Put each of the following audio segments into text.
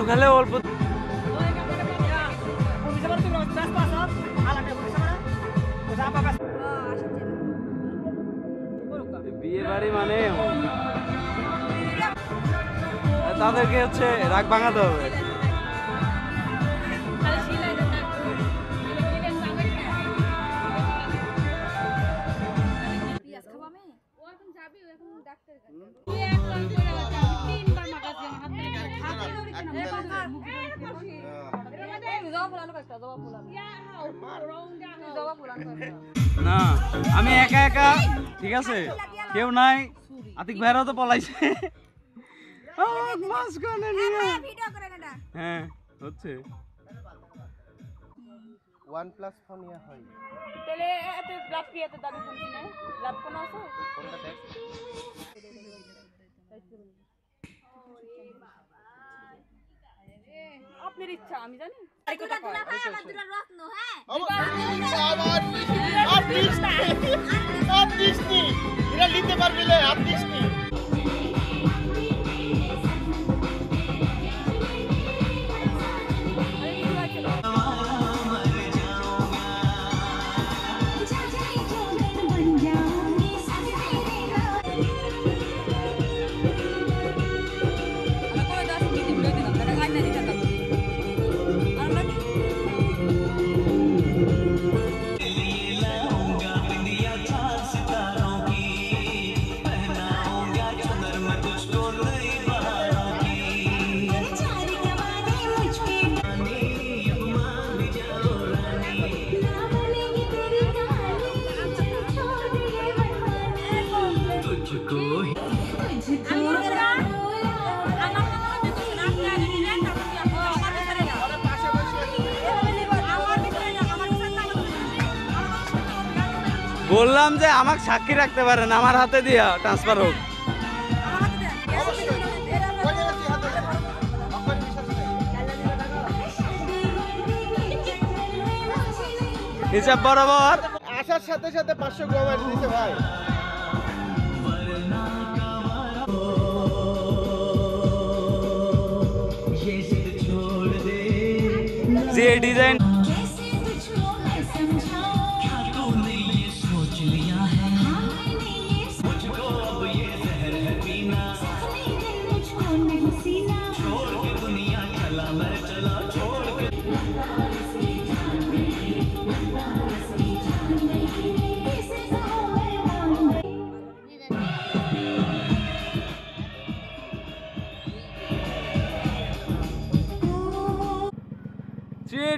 খেলে অল্প বিয়ে বাড়ি মানে তাদেরকে হচ্ছে রাগ ভাঙাতে হবে। না আমি একা একা ঠিক আছে, কেউ নাই। আতিক ভাইরাও তো পলাইছে। হ্যাঁ হচ্ছে OnePlus ফোন ইয়া হয় তাহলে এত লাভ কি এত দামি ফোন কিনে লাভ কোন আছে কোনটা দেখ আপনার ইচ্ছা আমি জানি নিতে পারবি না আপনি বললাম যে আমাকে সাক্ষী রাখতে পারেন, আমার হাতে দিয়া ট্রান্সফার হোক। হিসাব বরাবর আসার সাথে সাথে 500 গ্রাম দিতে ভাই। যে ডিজাইন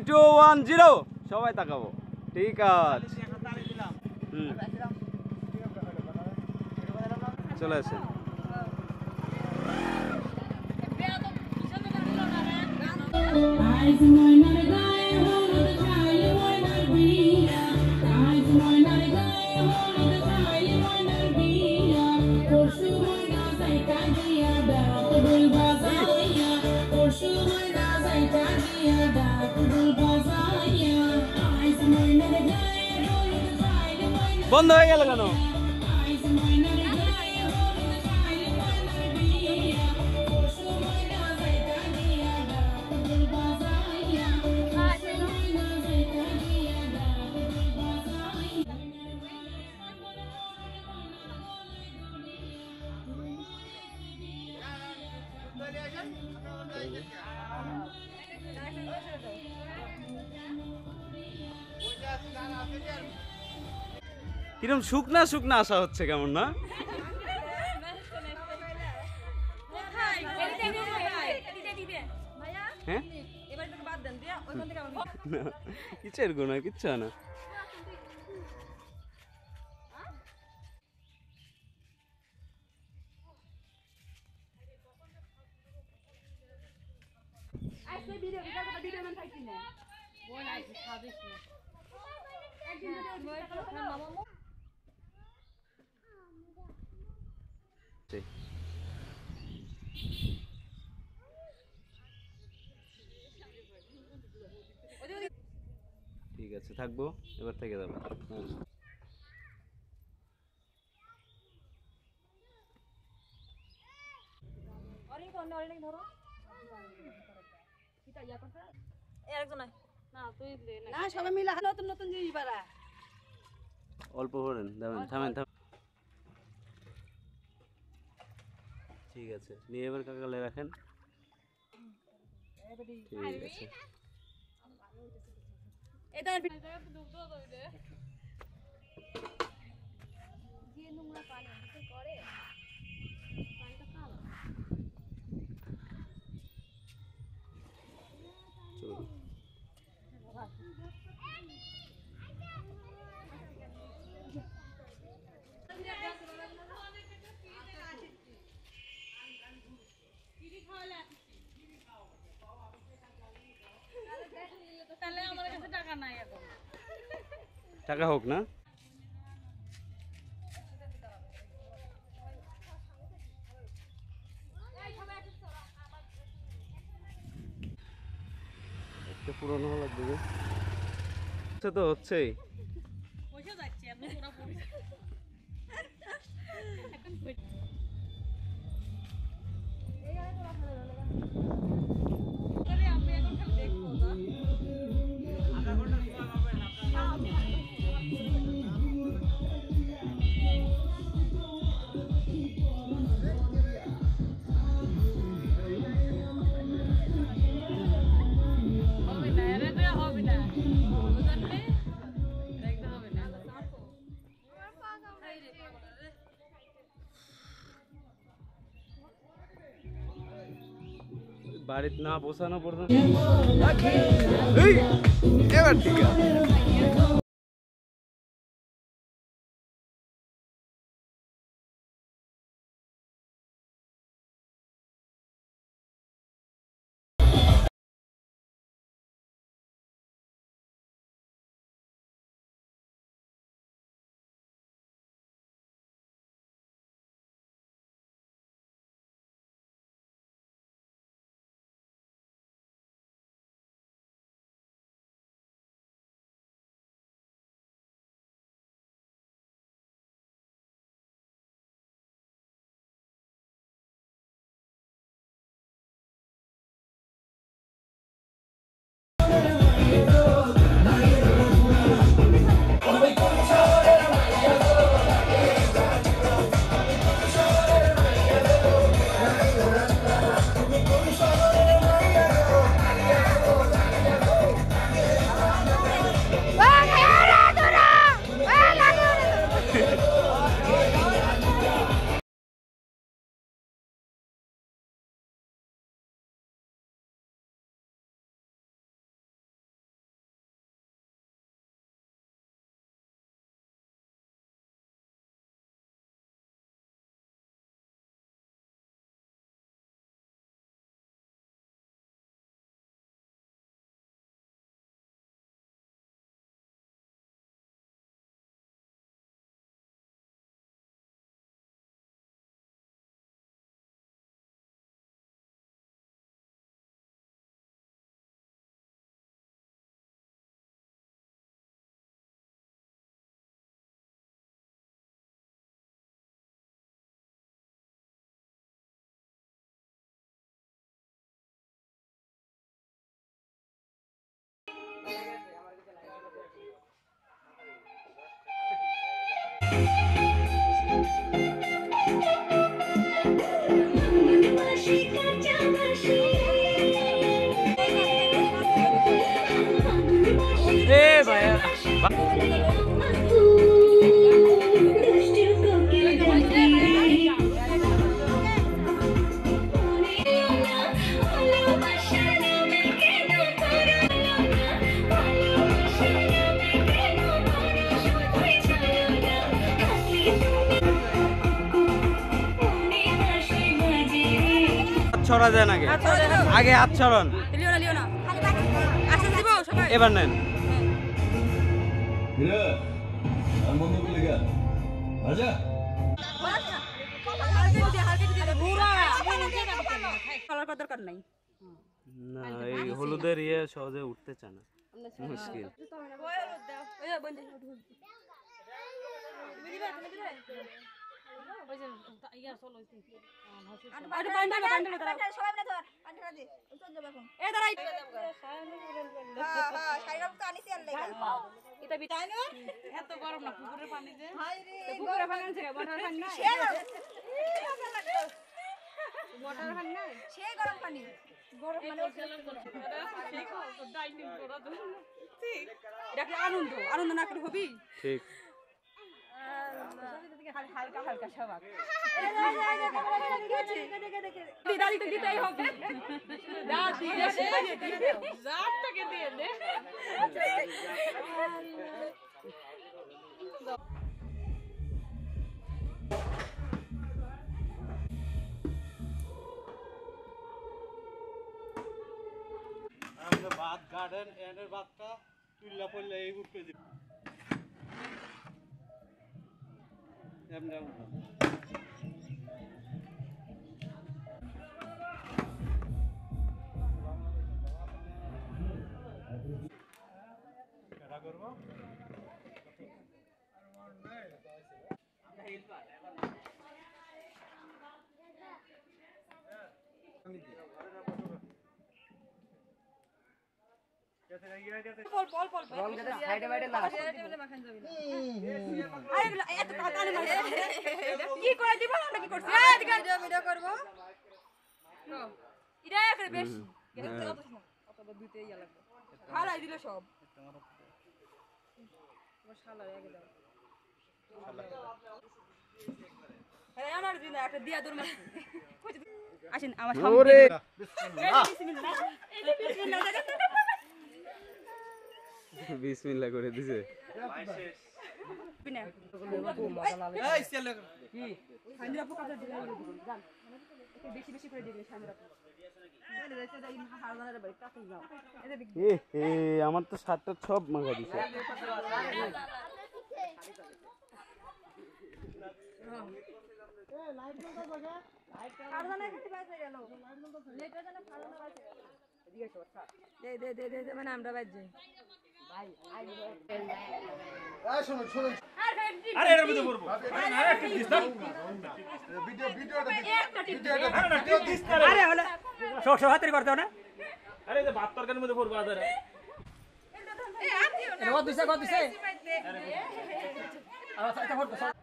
টু 1 0 সবাই তাকাবো। ঠিক আছে চলে আসেন। বন্ধ হয়ে গেল কেন? কিরম শুকনা শুকনা আসা হচ্ছে কেমন না? হ্যাঁ কিচ্ছের গোনা কিচ্ছু না। ঠিক আছে থাকবো, এবার থেকে যাবো। ধরো না সবাই মিলে নতুন নতুন জিনিস বাড়া অল্প করেন দেবেন, থামেন থামেন। ঠিক আছে, নিয়ে এবার কাকালে রাখেন। ঠিক আছে, এটা চলুন। তাহলে আমার কাছে টাকা নাই এখন টাকা হোক না, একটা পুরনো লাগবে যে। আচ্ছা তো হচ্ছেই। পয়সা যাচ্ছে আপনি পুরো পয়সা এখন আমি এখন খালি দেখবো না হবে না এটা হবে না বুঝলি দেখতে হবে না বাড়িতে না পৌঁছানো পর্যন্ত এবার ঠিক আছে। এ ভাইয়া ছড়া দেন আগে, আগে হাত ছড়ান, এবার নেন। দরকার নাই না এই হলুদের ইয়ে সহজে উঠতে চায় না, মুশকিল। ওই যে ইয়া চলো ওই সবাই মিলে ধর আন্টিরা দি চল যাবে এখন এ দাঁড়াই হ্যাঁ সাইরাম তো আনিছি আর লাগা এটা বিটাই না এত গরম না পুকুরের পানি যে হাই রে পুকুরের পানি আছে মোটর পানি নাই মোটর পানি নাই সে গরম পানি গরম মানে সেই ডাইনিং করা তো ঠিক এটা কি আনন্দ আনন্দ না করে হবি ঠিক হালকা হালকা সবাক বিদারি তো দিতেই হবে দা দিয়ে জাতটাকে দিয়ে দে আমাদের ভাত গার্ডেন এন্ডের ভাতটা তুইলা পড়লে এই উপরে দিব এমন এটা করব বল বল বল রং যেটা সাইডে বাইডে না টেবিলে মাখান যাবে না আরে এত তাড়াতাড়ি মার কি করে দিব আমরা কি করছি ভিডিও করব ইরা করে বেশ অত দুইতে ইয়া লাগবে খালাই দিল সব তোমার শালা আগে দাও আরে আমার দিন একটা দিয়া দূর মাছ আসেন আমার সামনে ওরে বিসমিল্লাহ বিসমিল্লাহ বিসমিল্লাহ করে দিছে বিনা এই চলে কি সান্দিরা পোকা দিলে জান বেশি বেশি করে দিলে সান্দিরা আমার তো সাতটা সব মাখা দিছে মানে আমরা বাজে আরে এর মধ্যে পড়বো আরে একটা দিস না ভিডিও দিস না আরে হলো সব হাতের করতে না আরে যে ভাত তরকারির মধ্যে পড়বো আদারে কত দিছে আচ্ছা ফটো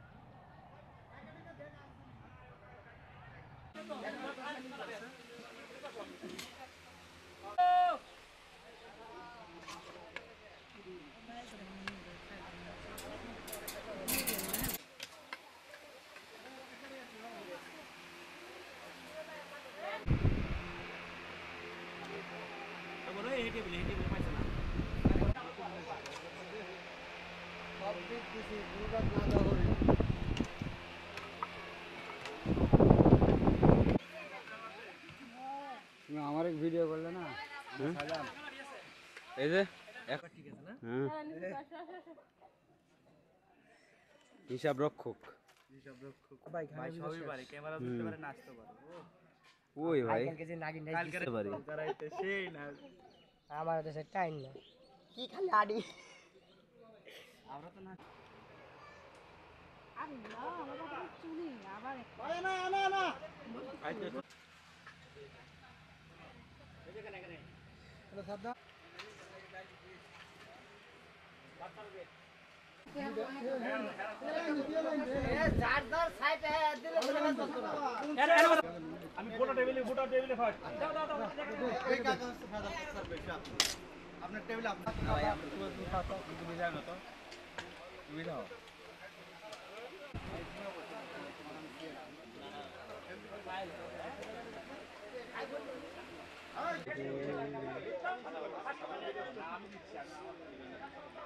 বলো এই টেবিলে পাইছ না আমার এক ভিডিও করলে না এই যে ঠিক আছে না হ্যাঁ হিসাব রক্ষক ভাই সবই পারে ক্যামেরা ধরতে পারে নাচতে পারে ওই ভাই কালকে পারি রাইতে সেই না আমার দেশে টাইম না কি খালি আডি আমরা তো না আমি গোটা টেবিলে ফার্স্ট এই কাকা হচ্ছে ফাদার স্যার বেশা আপনার টেবিলে আপনার তুমি জানো তো তুমি দাও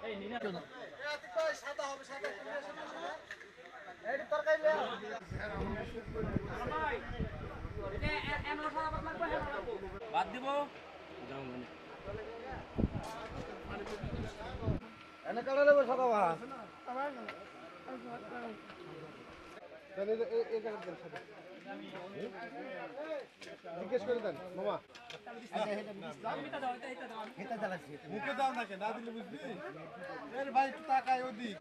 এই নিনা সাদা হবে সাদা এই তরকারি লে বাদ দিব এনে কাটা দেব সাদা ভাত দেন এই কাটা দেন সাদা জিজ্ঞেস করে দেন মামা মুখে দাও না কেন না দিলে বুঝবি এর ভাই একটু তাকায় ওদিক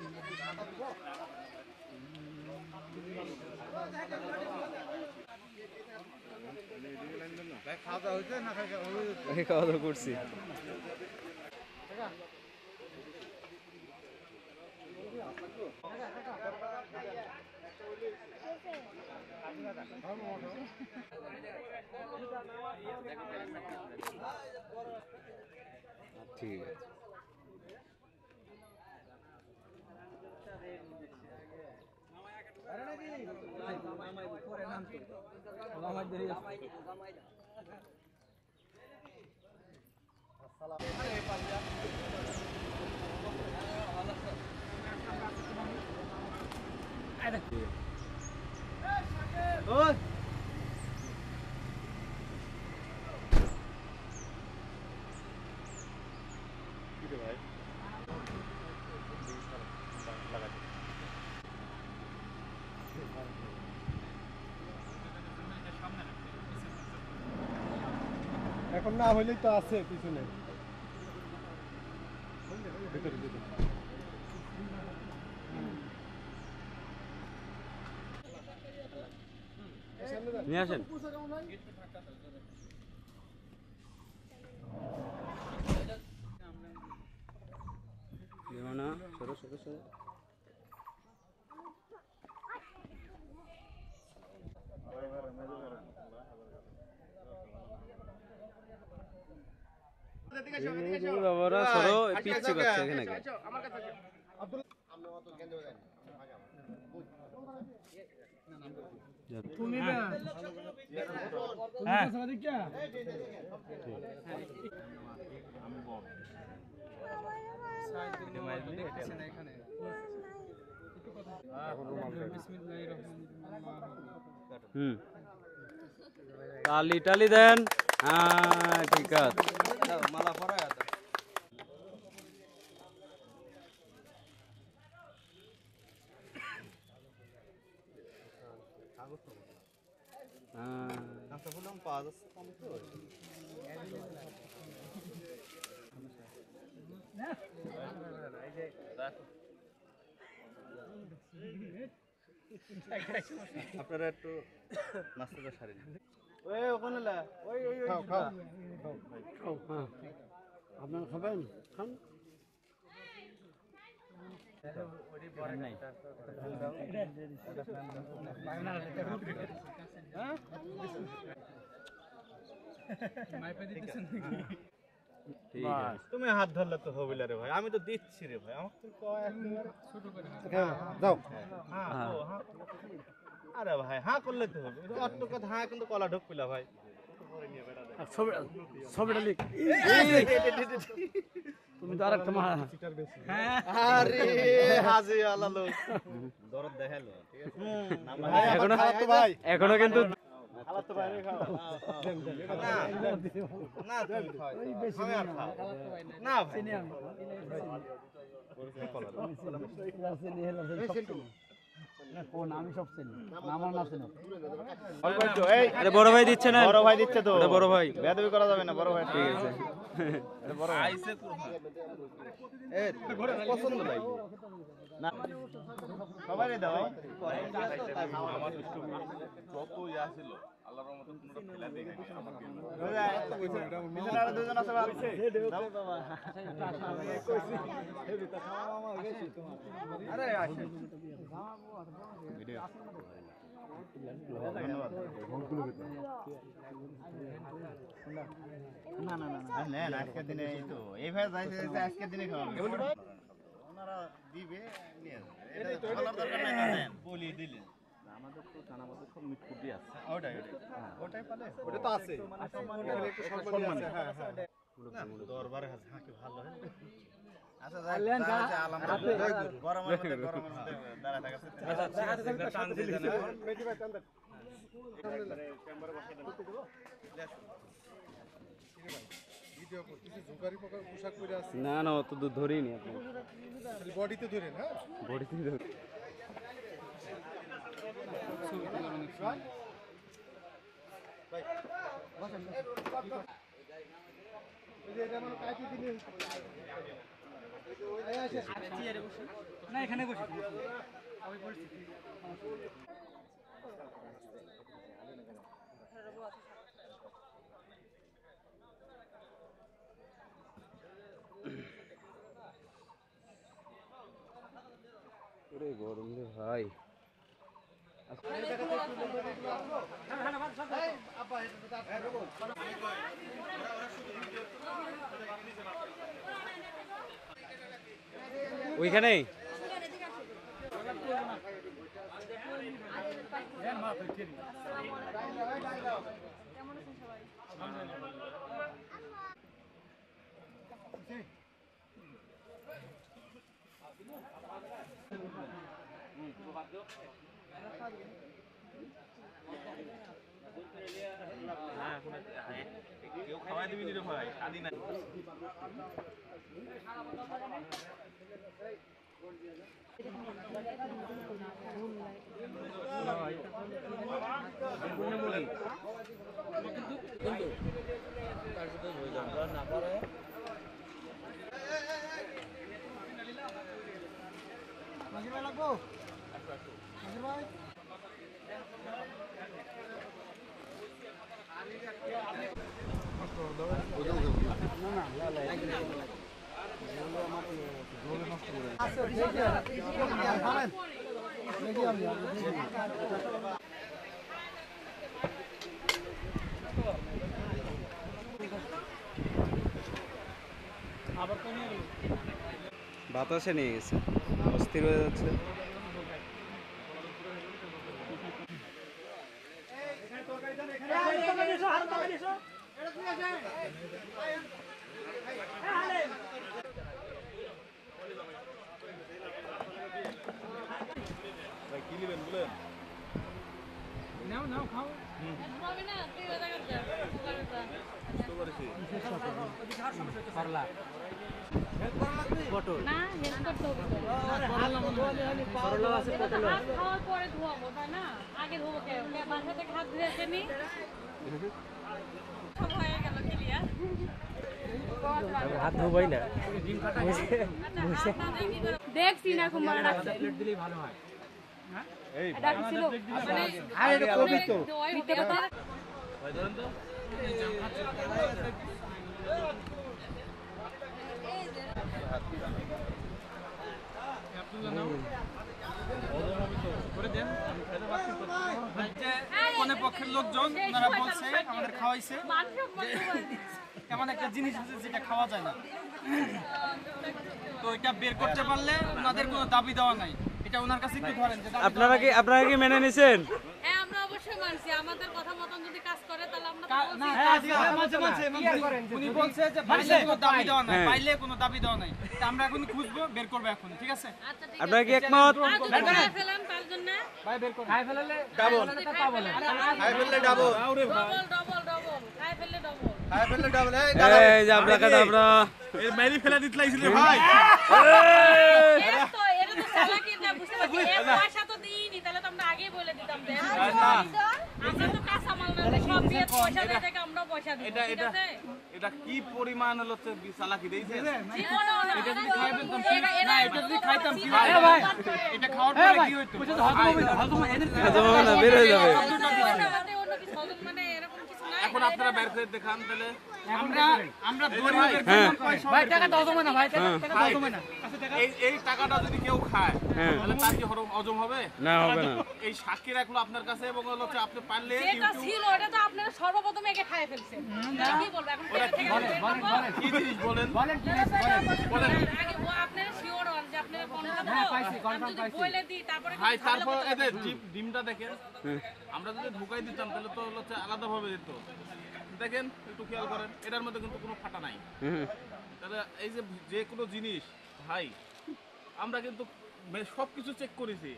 খাওয়া দাওয়া হয়েছে না খাওয়া দাওয়া করছি। ঠিক আছে। এখন না হইলেই তো আছে পিছনে নিয়ে আসেন। না সরো সরো সরো। বাবারা সরো, পিচ্ছি বাচ্চা এখানে কে? তুমি না হ্যাঁ টালি টালি দেন। হ্যাঁ ঠিক আছে। মালা পরা আপনারা একটু নাস্তাটা সারেন ওই ওখানে ওই ওই খাও খাও হ্যাঁ আপনারা খাবেন খান তুমি হাত ধরলে তো হবে রে ভাই, আমি তো দিচ্ছি রে ভাই, আমাকে তো ছোট করে যাও। আরে ভাই হ্যাঁ করলে তো হবে, অত কথা হ্যাঁ কিন্তু কলা ঢোক পিলা ভাই ছবিটা লিখ। তুমি তো আরেকটা মা আরে হাজি আলা লোক দরদ দেখালো ঠিক আছে। এখনো তো ভাই এখনো কিন্তু খালা তো বাইরে খাও না তুমি খাও আমি আর খাও না ভাই বড় ভাই দিচ্ছে না? বড় ভাই দিচ্ছে তো, বড় ভাই বেয়াদবি করা যাবে না, বড় ভাই ঠিক আছে। বড় ভাই পছন্দ লাগবে না সবাই দাও। আমার যত ইয়া ছিল আল্লাহর রহমতে কোনটা ফেলা দেই না। আর দুজন আছে বাবা দাও বাবা আরে আসেন ভিডিও ধন্যবাদ। না না না না আজকের দিনে এই তো এইভাবে যাইতে আজকের দিনে খাওয়াবে ওনারা দিবে নিয়ে যাবে, এটা খাওয়ার দরকার নাই না দেন বলি দিলে আমাদের তো জানা মতো সব মিটকুটি আছে ওটাই ওটাই পালে ওটা তো আছে একটু সম্মান আছে। হ্যাঁ হ্যাঁ দরবারে আছে হ্যাঁ কি ভালো হয়। আচ্ছা যাই আলহামদুলিল্লাহ গরমের মধ্যে দাঁড়া থাকা আচ্ছা ঠিক আছে টান দিয়ে দেন মেজি ভাই টান দেন চেম্বারে বসে দেন ভিডিও করতেছি জুগারি পোশাক পরে আছে না না অত দূর ধরেই নি আপনি বডিতে ধরেন হ্যাঁ বডিতে ধরে না এখানে বসে গরম রে ভাই। ওইখানেই কেউ খাওয়াই দিবি রে ভাই, আদি না। বাতাসে নিয়ে গেছে, অস্থির হয়ে যাচ্ছে। কি নেবেন বলেন? হবে না তুই ওটা করতে না হেল্প করতে হবে তো। হাত খাওয়ার পরে ধোয়াবো তাই না, আগে ধোবো কে বাসা থেকে হাত ধুয়ে আসেনি সব হয়ে গেল ক্লিয়ার। হাত ধোবাই না, দেখছি না খুব মনে রাখছে এই ডাকছিল মানে আরে এটা কবি তো। মিথ্যে কথা ভাই ধরেন তো। কোনে পক্ষের লোকজন ওনারা বলছে আমাদের খাওয়াইছে মাত্র বলে এমন একটা জিনিস আছে যেটা খাওয়া যায় না, তো এটা বের করতে পারলে ওনাদের কোনো দাবি দেওয়া নাই। এটা ওনার কাছে একটু ধরেন যে দাবি আপনারা কি মেনে নিছেন? হ্যাঁ আমরা অবশ্যই মানছি, আমাদের কথা মতন যদি কাজ করে তাহলে আমরা না, উনি বলছে যে পাইলে কোনো দাবি দেওয়া নাই, পাইলে কোনো দাবি দেওয়া নাই। তা আমরা এখন খুঁজবো, বের করবো এখন, ঠিক আছে? আচ্ছা ঠিক আপনারা কি একমত? আছে যদি খাই ফেলেন তার জন্য ভাই বের করবো। খাই ফেললে ডাবল খাই ফেললে ডাবল। ডবল খাই ফেললে ডবল। খাই ফেললে ডাবল। এই যে আপনারা কাটাবরা এই মেরি ফেলা দিতে লাইছিল ভাই। এটা তো চালাকি না, বুঝতে পারছি এক পয়সা তো দিইনি, তাহলে তো আমরা আগেই বলে দিতাম যে আমরা তো কাঁচা মাল না, সব দিয়ে পয়সা দিয়ে থেকে আমরা পয়সা দিই, ঠিক আছে? এটা কি পরিমাণ হলো চালাকি দিয়েছে? জীবনে এটা যদি খাই ফেলতাম কি না, এটা যদি খাইতাম কি ভাই ভাই, এটা খাওয়ার পরে কি হইতো? না, বের হয়ে যাবে। অন্য কিছু হজম মানে এরকম কিছু নাই। এখন আপনারা বের করে দেখান তাহলে। আমরা গরিবের জন্য পয়সা ভাই টাকা দাও জমে না, ভাই টাকা দাও জমে না। এই টাকাটা যদি কেউ খায় তাহলে তার কি হজম হবে? না, হবে না। এই সাক্ষী রাখলো আপনার কাছে এবং হচ্ছে আপনি পারলে যেটা ছিল এটা তো আপনারা সর্বপ্রথম একে খাইয়ে ফেলছেন। কি বলবো এখন কি জিনিস বলেন? আগে আপনারা শিওর হন যে আপনারা কনফার্ম বলে দিই তারপরে ভাই তারপর এদের ডিমটা দেখেন, আমরা যদি ঢুকাই দিতাম তাহলে তো হচ্ছে আলাদা ভাবে দিত। দেখেন একটু খেয়াল করেন, এটার মধ্যে কিন্তু কোনো ফাটা নাই। তাহলে এই যে কোনো জিনিস ভাই আমরা কিন্তু সবকিছু চেক করেছি,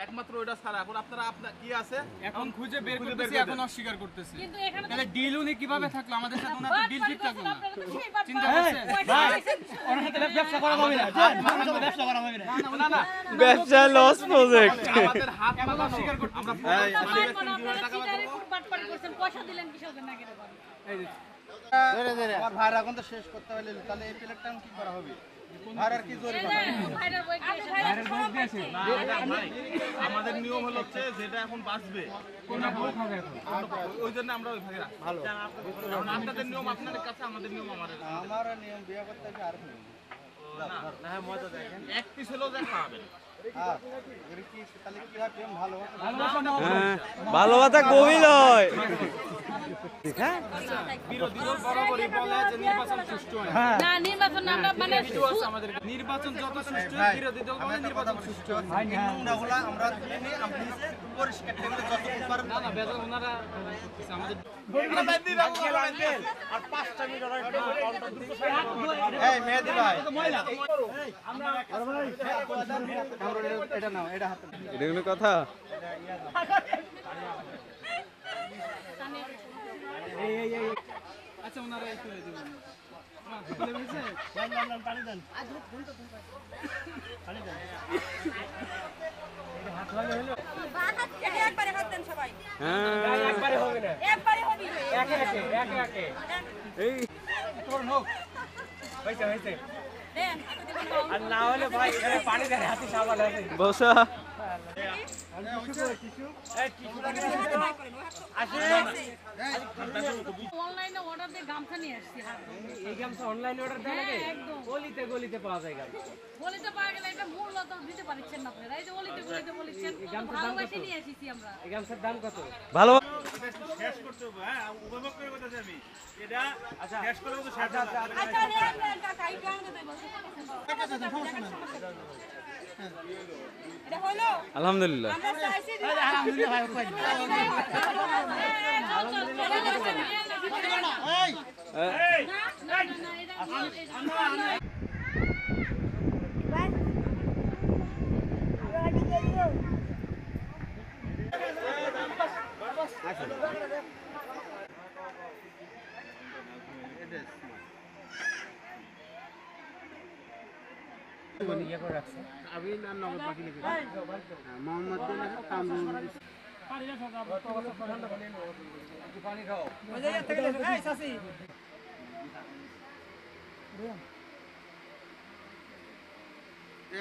একমাত্র ওটা ছাড়া। এখন আপনারা আপনার কি আছে এখন খুঁজে বের করতেছি, এখন অস্বীকার করতেছে। কিন্তু এখানে তাহলে ডিল উনি কিভাবে থাকলো আমাদের সাথে? ওনার তো ডিল ঠিক থাকলো না। চিন্তা ব্যবসা করা যাবে না, ব্যবসা করা যাবে না। না না, ব্যবসা লস প্রজেক্ট। আমাদের হাত পাকা স্বীকার করতে আমরা পয়সা দিলেন কিসের না কেটে পারেন। আমার ভাইরা এখন তো শেষ করতে পারলে তাহলে এই প্লেটটা কি করা হবে? ভাইরার কি জরিমানা? ভাইরার বই আমাদের নিয়ম হলো হচ্ছে যেটা এখন বাঁচবে ওই জন্য আমরা ওই ভাগে ভালো আপনাদের নিয়ম আপনাদের কাছে, আমাদের নিয়ম আমাদের কাছে। আমার নিয়ম বিয়ে করতে আর না হ্যাঁ মজা দেখেন এক পিস হলেও যা খাওয়াবেন। ভালোবাসা কবি নয়। বিরোধীরা বরাবরই বলে যে নির্বাচন সুষ্ঠু হয় না। না নির্বাচন আমরা মানে আমাদের নির্বাচন যত সুষ্ঠু বিরোধী দল বলে নির্বাচন সুষ্ঠু হয় না। আমরা পরিষ্কার টেবিলে যতক্ষণ পারেন না বেদল ওনারা আমাদের আর 5টা মিনিট এই মেহেদি ভাই এটা নাও, এটা হাতে এটা কোনো কথা? আচ্ছা ওনারা এই তুলে দেবেন তুলে দিয়েছে পানি দেন একবারে হাত দেন সবাই। হ্যাঁ একবারে হবে না একবারে হবি। একে একে এই তোর হোক হইছে হইছে দেন। আর না হলে ভাই পানি দেন হাতে সাবান আছে বসা অনলাইনে অর্ডার দিয়ে গামছা নিয়ে আসছি হাত এই গামছা অনলাইনে অর্ডার দেওয়া লাগে একদম গলিতে গলিতে পাওয়া যায় গামছা বলিতে পারা গেলে এটা মূল্য তো দিতে পারছেন না আপনারা। এই যে অলিতে গলিতে বলেছেন ভালোবাসি নিয়ে এসেছি আমরা। এই গামছার দাম কত ভালো শেষ করতে হবে। হ্যাঁ উপভোগ করে বলতেছি আমি এটা শেষ করে তো শেষ আচ্ছা নেন কাকা একটু আমাকে দেই বসে। এটা হলো আলহামদুলিল্লাহ। আমরা চাইছি যে আলহামদুলিল্লাহ ভাই কই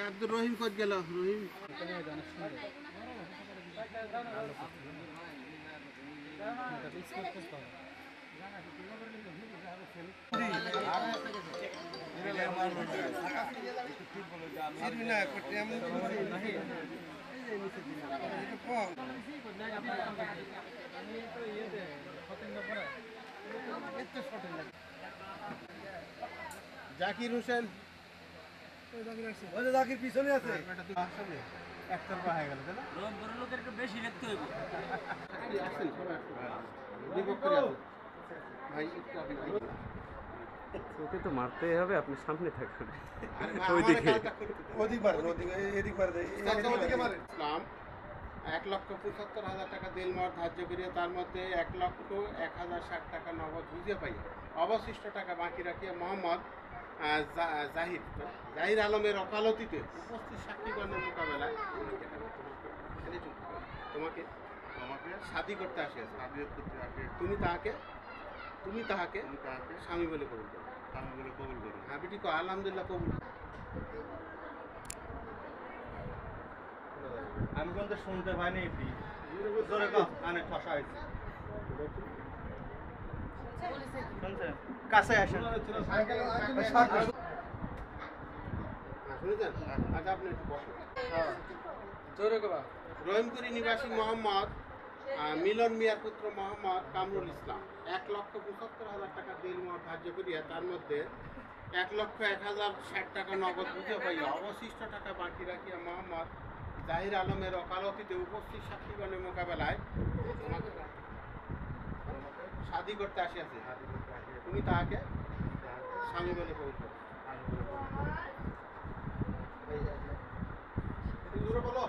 আব্দুর রহিম কত গেল রহিম জাকির হোসেন জাকির পিছনে আছে একতরফা হয়ে গেল তাই না বড় লোকের একটু বেশি দেখতে হইব আসেন সবাই বিপক্ষে আছে ভাই একটু আগে ওকে তো মারতেই হবে, আপনি সামনে থাকবেন। ওদিক মারে ইসলাম 1,75,000 টাকা দেলমার ধার্য করিয়া তার মধ্যে 1,01,060 টাকা নগদ বুঝিয়ে পাই অবশিষ্ট টাকা বাকি রাখিয়া মোহাম্মদ জাহির আলমের ওকালতিতে উপস্থিত সাক্ষীগণের মোকাবেলায় তোমাকে শাদী করতে আসিয়াছে তুমি তাহাকে স্বামী বলে কবুল করো হ্যাঁ বেটি কো আলহামদুলিল্লাহ কবুল। আমি কিন্তু শুনতে পাইনি এটি জোরে কও আনে ঠসা হয়েছে শুনছেন কাছে আসেন শুনেছেন আচ্ছা আপনি একটু বসুন জোরে কবা রহিমপুরি নিবাসী মোহাম্মদ মিলন মিয়ার পুত্র মোহাম্মদ কামরুল ইসলাম 1,75,000 টাকা দেলমোহর ধার্য করিয়া তার মধ্যে 1,01,060 টাকা নগদ বুঝে পাইয়া অবশিষ্ট টাকা বাকি রাখিয়া মোহাম্মদ জাহির আলমের ওকালতিতে উপস্থিত সাক্ষীগণের মোকাবেলায় শাদী করতে আসিয়াছে তুমি তাহাকে স্বামী বলে কবুল করো। বলো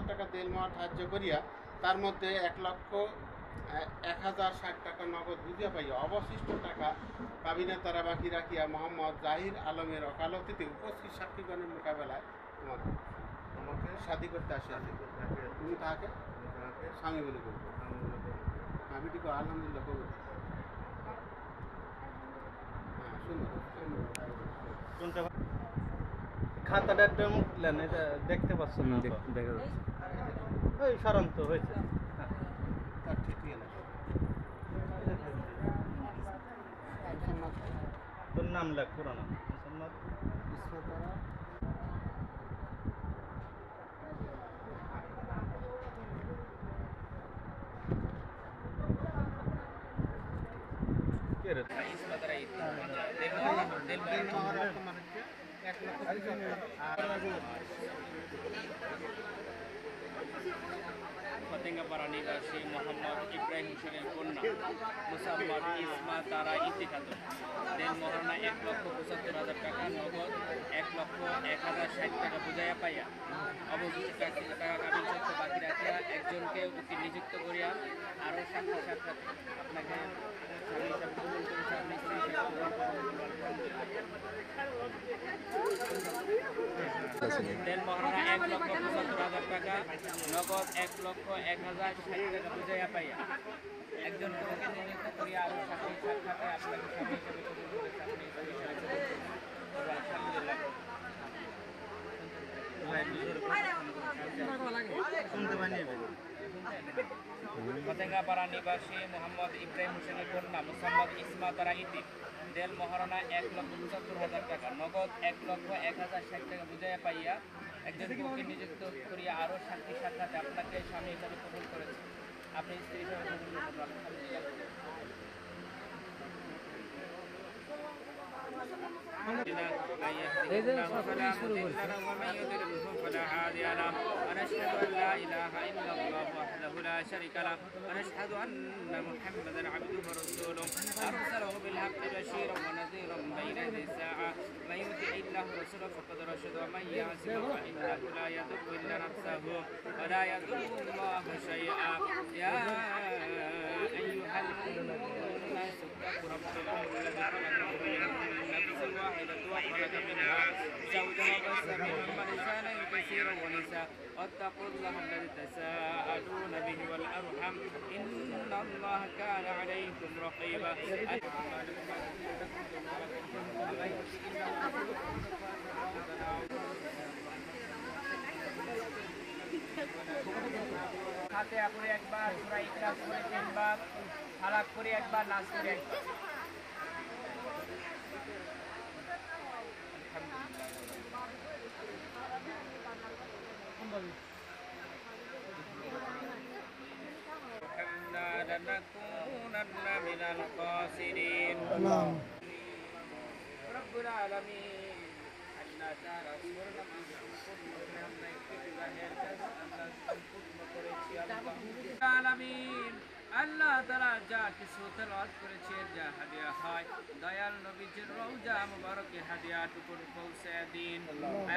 টাকা দেলমার ধার্য করিয়া তার মধ্যে 1,01,060 টাকা নগদ বুঝিয়া পাইয়া অবশিষ্ট টাকা কাবিনের দ্বারা বাকি রাখিয়া মোহাম্মদ জাহির আলমের ওকালতিতে উপস্থিত সাক্ষীগণের মোকাবেলায় তোমাকে শাদী করতে আসিয়াছে তুমি তাহাকে স্বামী বলে করবো আলহামদুলিল্লাহ কবুল। কোনটা খাতাটা একটু মুখলেন, এটা দেখতে পাচ্ছেন না তো? দেখা যাচ্ছে। ওই সারান্ত হয়েছে। ঠিক আছে। তোর নাম লেখ, পুরো নাম মোহাম্মদ কে রে? ফতেঙ্গাপাড়া নিবাসী মোহাম্মদ ইব্রাহিম হোসেনের কন্যা মুসাম্মদ ইসমা তারা ইতি খাতুন। দেন মহারণা 1,75,000 টাকা নগদ, 1,01,060 টাকা বুঝাইয়া পাইয়া অবশিষ্ট টাকা কাবিল সত্য বাকি রাখিয়া একজনকে উকিল নিযুক্ত করিয়া আরও সাক্ষী সাক্ষাৎ আপনাকে স্বামী হিসাবে কবুল করেছে, আপনি স্ত্রী হিসাবে কবুল করেন। দেন মহারণা 1,75,000 টাকা নগদ, 1,01,060 টাকা বুঝাইয়া পাইয়া একজনকে উকিল নিযুক্ত করিয়া আরও সাক্ষী সাক্ষাতে আপনাকে স্বামী হিসাবে কবুল করেছে, আপনি স্ত্রী হিসাবে কবুল করেন। আলহামদুলিল্লাহ। শুনতে পাইনি এবার। ফতেঙ্গাপাড়া নিবাসী মোহাম্মদ ইব্রাহিম হোসেনের কন্যা মুসাম্মদ ইসমা তারা ইতি দেল মহারণা 1,75,000 টাকা নগদ, 1,01,060 টাকা বুঝাইয়া পাইয়া একজনকে উকিল নিযুক্ত করিয়া আরও সাক্ষী সাক্ষাতে আপনাকে স্বামী হিসাবে কবুল করেছে, আপনি স্ত্রী হিসাবে কবুল করেন। আলহামদুলিল্লাহ। فلا هادي له ونشهد ان لا اله الا الله وحده لا شريك له ونشهد ان محمدا عبده ورسوله ارسله بالحق بشيرا ونذيرا بين يدي الساعه من يطع الله ورسوله فقد رشد ومن يعصه فانه لا يضر الا نفسه ولا يضر الله شيئا يا ايها الناس اتقوا ربكم الذي خلقكم من نفس واحده وخلق منها زوجها وبث منهما رجالا كثيرا ونساء واتقوا الله الذي تساءلون به والارحم ان الله كان عليكم رقيبا. হাতে করে একবার, সূরা ইখলাস করে 3 বার, ফালাক করে একবার, নাস করে একবার। لنكونن من الخاسرين. رب العالمين أن تعالى سورنا العالمين আল্লাহ তাআলা যা কিছু তেলাওয়াত করেছে, যা হাদিয়া হয়, দয়াল নবীজির রওজা মুবারকে হাদিয়াটুকু পৌঁছে দিন।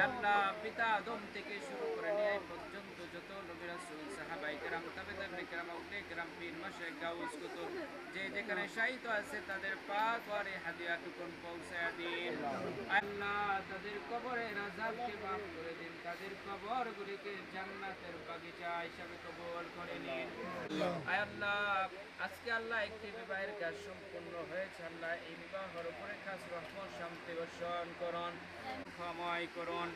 আল্লাহ পিতা আদম থেকে শুরু করে নিয়ে পর্যন্ত যত নবী রাসূল সাহাবায়ে কেরাম তাবেঈন কেরাম আউলিয়া কেরাম পীর মাশায়েখ গাউস কুতুব যে যেখানে শায়িত আছে তাদের পাক ওয়ারে হাদিয়াটুকু পৌঁছে দিন। আল্লাহ তাদের কবরের আযাবকে মাফ করে দিন, তাদের কবরগুলিকে জান্নাতের বাগিচা হিসেবে কবুল করে নিন। আল্লাহ আজকে আল্লাহ একটি বিবাহের কাজ সম্পূর্ণ হয়েছে, আল্লাহ এই বিবাহের উপরে খাস রহমত শান্তি বর্ষণ করুন, ক্ষমাই করুন।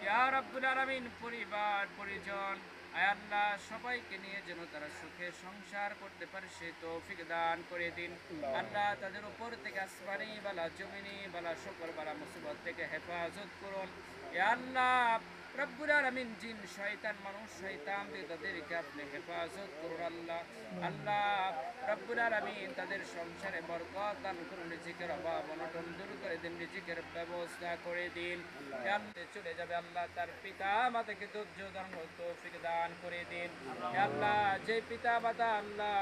ইয়া রাব্বুল আলামিন পরিবার পরিজন আয় আল্লাহ সবাইকে নিয়ে যেন তারা সুখে সংসার করতে পারে সে তৌফিক দান করে দিন। আল্লাহ তাদের উপর থেকে আসমানি বালা জমিনি বালা সকল বালা মুসিবত থেকে হেফাজত করুন। ইয়া আল্লাহ রব্বুল আলামিন জিন শয়তান মানুষ শয়তান থেকে তাদেরকে আপনি হেফাজত করুন। আল্লাহ আল্লাহ রব্বুল আলামিন তাদের সংসারে বরকত দান করুন, রিজিকের অভাব অনটন দূর করে দিন, রিজিকের ব্যবস্থা করে দিন। চলে যাবে আল্লাহ তার পিতা মাতাকে ধৈর্য ধারণ তৌফিক দান করে দিন। আল্লাহ যে পিতা মাতা আল্লাহ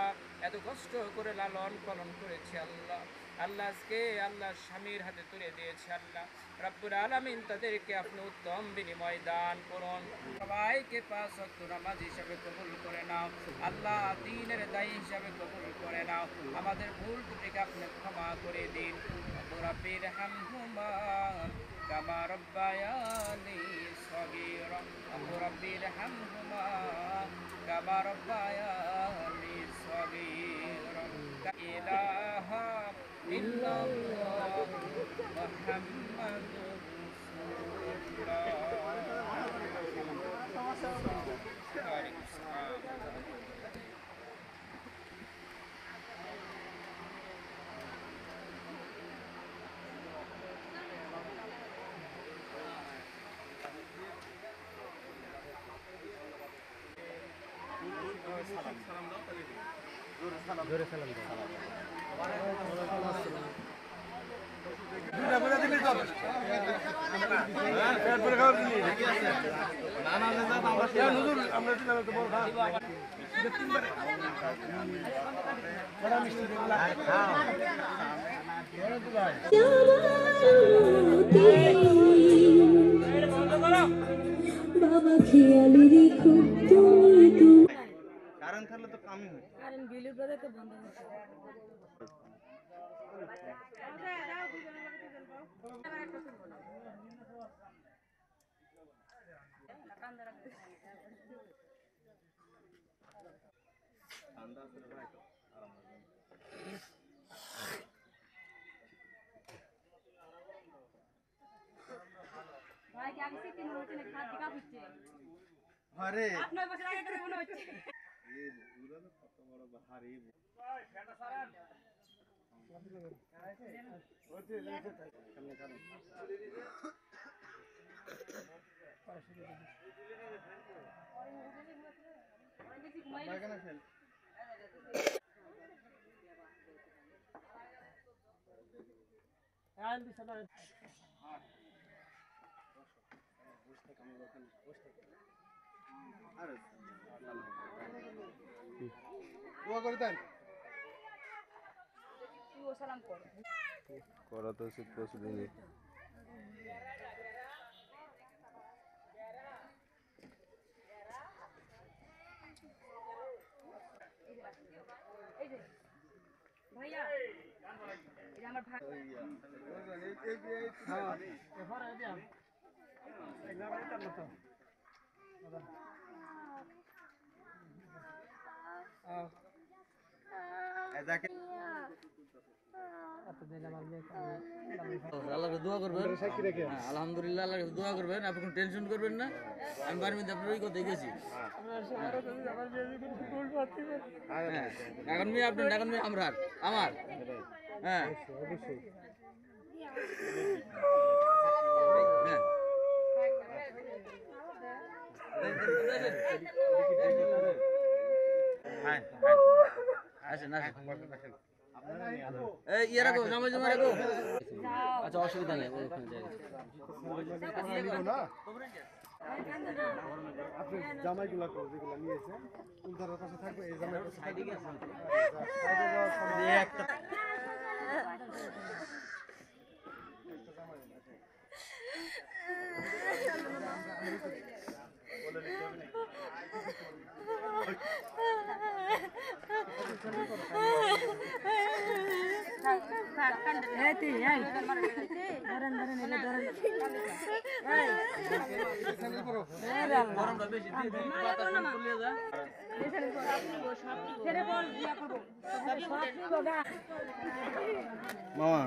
এত কষ্ট করে লালন পালন করেছে আল্লাহ আল্লাহ আজকে আল্লাহ স্বামীর হাতে তুলে দিয়েছে, আল্লাহ রব্বুল আলামিন তাদেরকে আপনি উত্তম বিনিময় দান করুন। সবাইকে পাঁচ ওয়াক্ত নামাজ হিসাবে কবুল করে নাও আল্লাহ, দ্বীনের দায়ী হিসাবে কবুল করে নাও। আমাদের ভুল ত্রুটিকে আপনি ক্ষমা করে দিন। রব্বির হামহুমা কামা রব্বায়ানি সগীরা, রব্বির হামহুমা কামা রব্বায়ানি সগীরা। লা ইলাহা ইল্লাল্লাহ বাবা খেয়ালি রেখো তুমি তো কারণ থাকলে তো কামই হয় কারণ বিলের পরে তো বন্ধ হচ্ছে ভাই কি আগে সিটি মনে হচ্ছে না খাদ দিকা হচ্ছে আরে 8-9 বছর আগে করে মনে হচ্ছে তুইও সালাম কর করা তো উচিত প্রতিদিনই এই যে ভাইয়া এই যে আমার ভাই আল্লাহকে দোয়া করবেন হ্যাঁ, আলহামদুলিল্লাহ আল্লাহকে দোয়া করবেন আপনি কোনো টেনশন করবেন না আমি বাড়ির মধ্যে আপনার ওই কথাই গেছি হ্যাঁ এখন মেয়ে আপনার এখন মেয়ে আমার হ্যাঁ হ্যাঁ আসেন আসেন এই ইয়ে রাখো নামাজ জমা রাখো আচ্ছা অসুবিধা নেই ওখানে যাই আপনি জামাইগুলা করো যেগুলো নিয়েছে উল্টার পাশে থাকবে এই জামাই সাইডে গেছে একটা গরমটা বেশি বাতাস চলে যায় মামা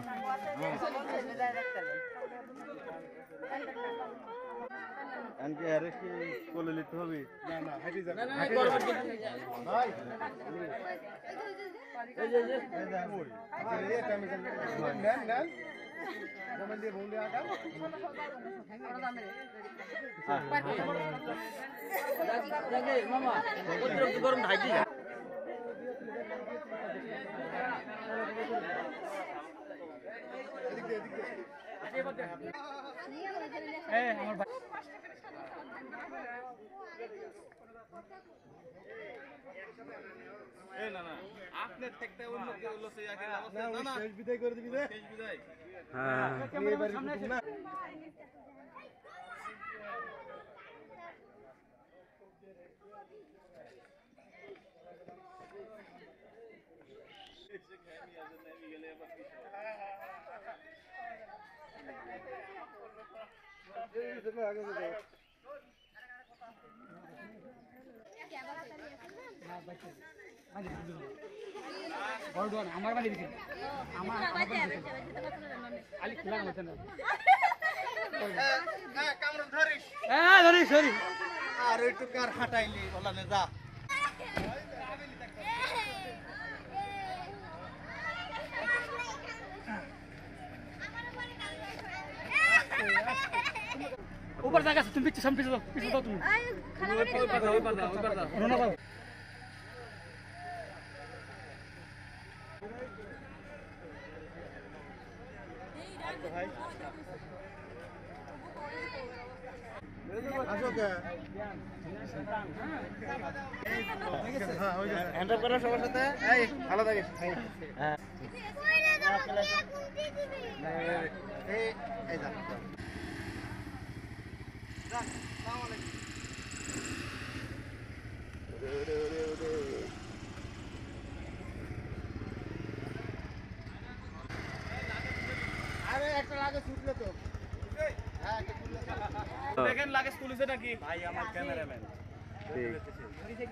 আনকে আরে কি কোলে নিতে হবে না না হাইটে যাবে না না গরম ভাই এই যে এই টাইমে নেন নেন জামাই দিয়ে বলে আগা দেখে মামা অতিরিক্ত গরম ঢাইতে যায় এই না না আপনি থেকে অন্য কেউ লসে আগে না না শেষ বিদায় করে দিবি রে শেষ বিদায় হ্যাঁ এই বাড়ি কুটুম না আমার বাড়ি দিছি আমার আলি খোলা মত না কামড় ধরিস ধরি সরি আর একটু কার হাঁটাইলি বলানে যা ऊपर जाएगा तुम पीछे हम पीछे जाओ तुम रोना पाओ হ্যান্ড আপ করো সবার সাথে এই ভালো থাকিস হ্যাঁ এই যা আরে একটা লাগে ছুটলো তো হ্যাঁ একটা ছুটলো দেখেন লাগেজ পুলিশে নাকি ভাই আমার ক্যামেরাম্যান ঠিক